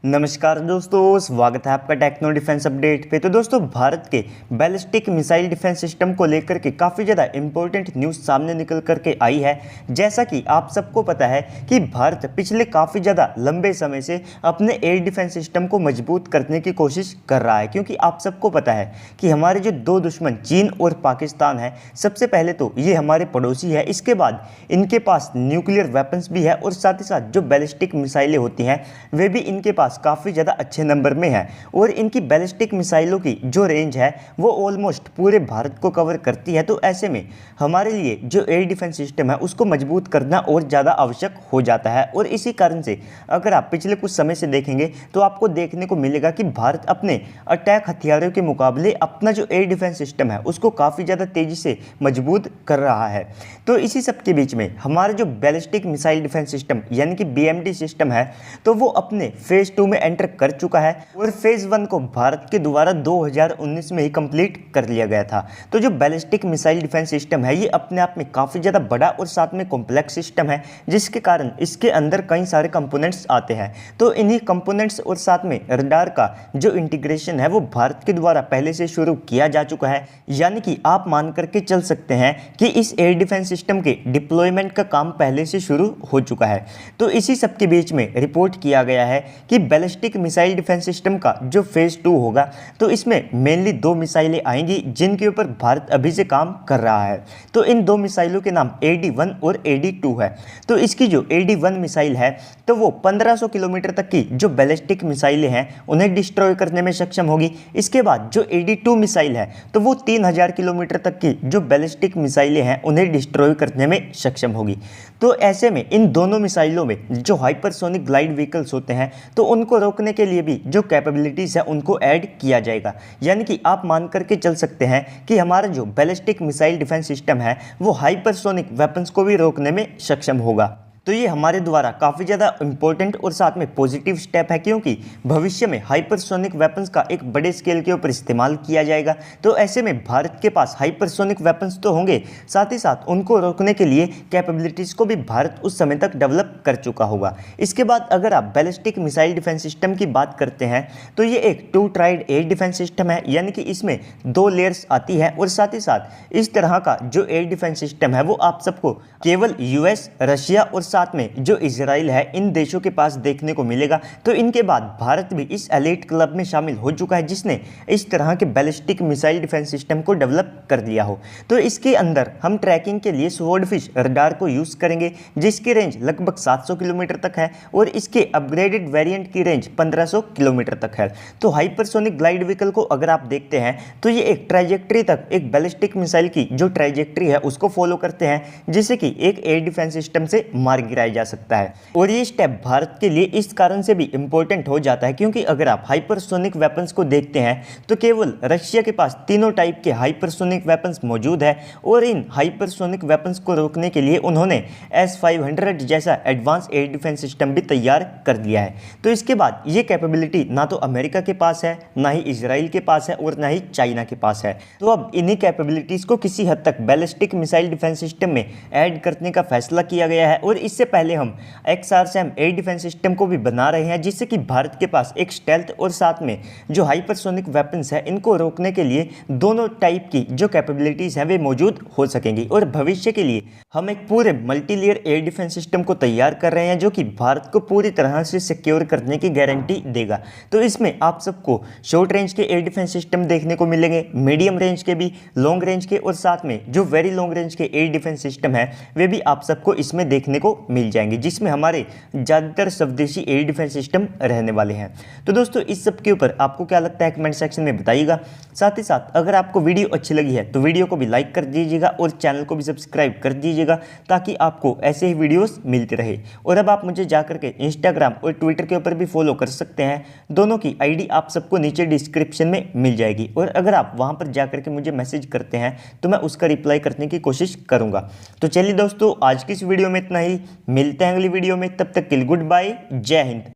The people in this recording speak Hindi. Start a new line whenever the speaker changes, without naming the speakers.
नमस्कार दोस्तों, स्वागत है आपका टेक्नो डिफेंस अपडेट पे। तो दोस्तों, भारत के बैलिस्टिक मिसाइल डिफेंस सिस्टम को लेकर के काफ़ी ज़्यादा इंपॉर्टेंट न्यूज़ सामने निकल करके आई है। जैसा कि आप सबको पता है कि भारत पिछले काफ़ी ज़्यादा लंबे समय से अपने एयर डिफेंस सिस्टम को मजबूत करने की कोशिश कर रहा है, क्योंकि आप सबको पता है कि हमारे जो दो दुश्मन चीन और पाकिस्तान है, सबसे पहले तो ये हमारे पड़ोसी है, इसके बाद इनके पास न्यूक्लियर वेपन्स भी है और साथ ही साथ जो बैलिस्टिक मिसाइलें होती हैं वे भी इनके पास काफ़ी ज़्यादा अच्छे नंबर में है। और इनकी बैलिस्टिक मिसाइलों की जो रेंज है वो ऑलमोस्ट पूरे भारत को कवर करती है। तो ऐसे में हमारे लिए जो एयर डिफेंस सिस्टम है उसको मजबूत करना और ज़्यादा आवश्यक हो जाता है। और इसी कारण से अगर आप पिछले कुछ समय से देखेंगे तो आपको देखने को मिलेगा कि भारत अपने अटैक हथियारों के मुकाबले अपना जो एयर डिफेंस सिस्टम है उसको काफ़ी ज़्यादा तेज़ी से मजबूत कर रहा है। तो इसी सब के बीच में हमारा जो बैलिस्टिक मिसाइल डिफेंस सिस्टम यानी कि BMD सिस्टम है तो वो अपने फेज़ 2 में एंटर कर चुका है और फेज़ 1 को भारत के द्वारा 2019 में ही कंप्लीट कर लिया गया था। तो जो बैलिस्टिक मिसाइल डिफेंस सिस्टम है ये अपने आप में काफ़ी ज़्यादा बड़ा और साथ में कॉम्प्लेक्स सिस्टम है, जिसके कारण इसके अंदर कई सारे कंपोनेंट्स आते हैं। तो इन्हीं कंपोनेंट्स और साथ में रडार का जो इंटीग्रेशन है वो भारत के द्वारा पहले से शुरू किया जा चुका है। यानी कि आप मान करके चल सकते हैं कि इस एयर डिफेंस सिस्टम के डिप्लॉयमेंट का काम पहले से शुरू हो चुका है। तो इसी सब के बीच में रिपोर्ट किया गया है कि बैलिस्टिक मिसाइल डिफेंस सिस्टम का जो फेज़ 2 होगा तो इसमें मेनली 2 मिसाइलें आएंगी जिनके ऊपर भारत अभी से काम कर रहा है। तो इन 2 मिसाइलों के नाम AD-1 और AD-2 है। तो इसकी जो AD-1 मिसाइल है तो वो 1500 किलोमीटर तक की जो बैलिस्टिक मिसाइलें हैं उन्हें डिस्ट्रॉय करने में सक्षम होगी। इसके बाद जो AD-2 मिसाइल है तो वो 3000 किलोमीटर तक की जो बैलिस्टिक मिसाइलें हैं उन्हें डिस्ट्रॉय करने में सक्षम होगी। तो ऐसे में इन दोनों मिसाइलों में जो हाइपरसोनिक ग्लाइड व्हीकल्स होते हैं तो उनको रोकने के लिए भी जो कैपेबिलिटीज़ है उनको ऐड किया जाएगा। यानी कि आप मान करके चल सकते हैं कि हमारा जो बैलिस्टिक मिसाइल डिफेंस सिस्टम है वो हाइपरसोनिक वेपन्स को भी रोकने में सक्षम होगा। तो ये हमारे द्वारा काफ़ी ज़्यादा इंपॉर्टेंट और साथ में पॉजिटिव स्टेप है, क्योंकि भविष्य में हाइपरसोनिक वेपन्स का एक बड़े स्केल के ऊपर इस्तेमाल किया जाएगा। तो ऐसे में भारत के पास हाइपरसोनिक वेपन्स तो होंगे, साथ ही साथ उनको रोकने के लिए कैपेबिलिटीज़ को भी भारत उस समय तक डेवलप कर चुका होगा। इसके बाद अगर आप बैलिस्टिक मिसाइल डिफेंस सिस्टम की बात करते हैं तो ये एक 2 ट्राइड एयर डिफेंस सिस्टम है, यानी कि इसमें 2 लेयर्स आती है। और साथ ही साथ इस तरह का जो एयर डिफेंस सिस्टम है वो आप सबको केवल US, रशिया और साथ में जो इजराइल है इन देशों के पास देखने को मिलेगा। तो इनके बाद भारत भी इस एलीट क्लब में शामिल हो चुका है जिसने इस तरह के बैलिस्टिक मिसाइल डिफेंस सिस्टम को डेवलप कर दिया हो। तो इसके अंदर हम ट्रैकिंग के लिए स्वॉर्डफिश रडार को यूज़ करेंगे जिसकी रेंज लगभग 700 किलोमीटर तक है और इसके अपग्रेडेड वेरिएंट की रेंज 1500 किलोमीटर तक है। तो हाइपरसोनिक ग्लाइड व्हीकल को अगर आप देखते हैं तो ये एक ट्राइजेक्ट्री तक एक बैलिस्टिक मिसाइल की जो ट्राइजेक्ट्री है उसको फॉलो करते हैं, जिससे कि एक एयर डिफेंस सिस्टम से मार गिराया जा सकता है। और ये स्टेप भारत के लिए इस कारण से भी इंपॉर्टेंट हो जाता है क्योंकि अगर आप हाइपरसोनिक वेपन्स को देखते हैं तो केवल रशिया के पास तीनों टाइप के हाइपरसोनिक वेपन्स मौजूद है और इन हाइपरसोनिक वेपन्स को रोकने के लिए उन्होंने S-500 जैसा एडवांस एयर डिफेंस सिस्टम भी तैयार कर दिया है। तो इसके बाद ये कैपेबिलिटी ना तो अमेरिका के पास है, ना ही इजराइल के पास है और ना ही चाइना के पास है। तो अब इन्हीं कैपेबिलिटीज़ को किसी हद तक बैलिस्टिक मिसाइल डिफेंस सिस्टम में ऐड करने का फैसला किया गया है। और इससे पहले हम XRSAM एयर डिफेंस सिस्टम को भी बना रहे हैं, जिससे कि भारत के पास एक स्टेल्थ और साथ में जो हाइपरसोनिक वेपन्स है इनको रोकने के लिए दोनों टाइप की जो कैपेबिलिटीज़ हैं वे मौजूद हो सकेंगी। और भविष्य के लिए हम एक पूरे multi layer air defence system को तैयार कर रहे हैं जो कि भारत को पूरी तरह से सिक्योर करने की गारंटी देगा। तो इसमें आप सबको शॉर्ट रेंज के एयर डिफेंस सिस्टम देखने को मिलेंगे, मीडियम रेंज के भी, लॉन्ग रेंज के और साथ में जो वेरी लॉन्ग रेंज के एयर डिफेंस सिस्टम है वे भी आप सबको इसमें देखने को मिल जाएंगे, जिसमें हमारे ज़्यादातर स्वदेशी एयर डिफेंस सिस्टम रहने वाले हैं। तो दोस्तों, इस सब के ऊपर आपको क्या लगता है कमेंट सेक्शन में बताइएगा। साथ ही साथ अगर आपको वीडियो अच्छी लगी है तो वीडियो को भी लाइक कर दीजिएगा और चैनल को भी सब्सक्राइब कर दीजिएगा ताकि आपको ऐसे ही वीडियोस मिलते रहे। और अब आप मुझे जाकर के इंस्टाग्राम और ट्विटर के ऊपर भी फॉलो कर सकते हैं, दोनों की ID आप सबको नीचे डिस्क्रिप्शन में मिल जाएगी। और अगर आप वहाँ पर जाकर के मुझे मैसेज करते हैं तो मैं उसका रिप्लाई करने की कोशिश करूँगा। तो चलिए दोस्तों, आज की इस वीडियो में इतना ही, मिलते हैं अगली वीडियो में, तब तक के लिए गुड बाय, जय हिंद।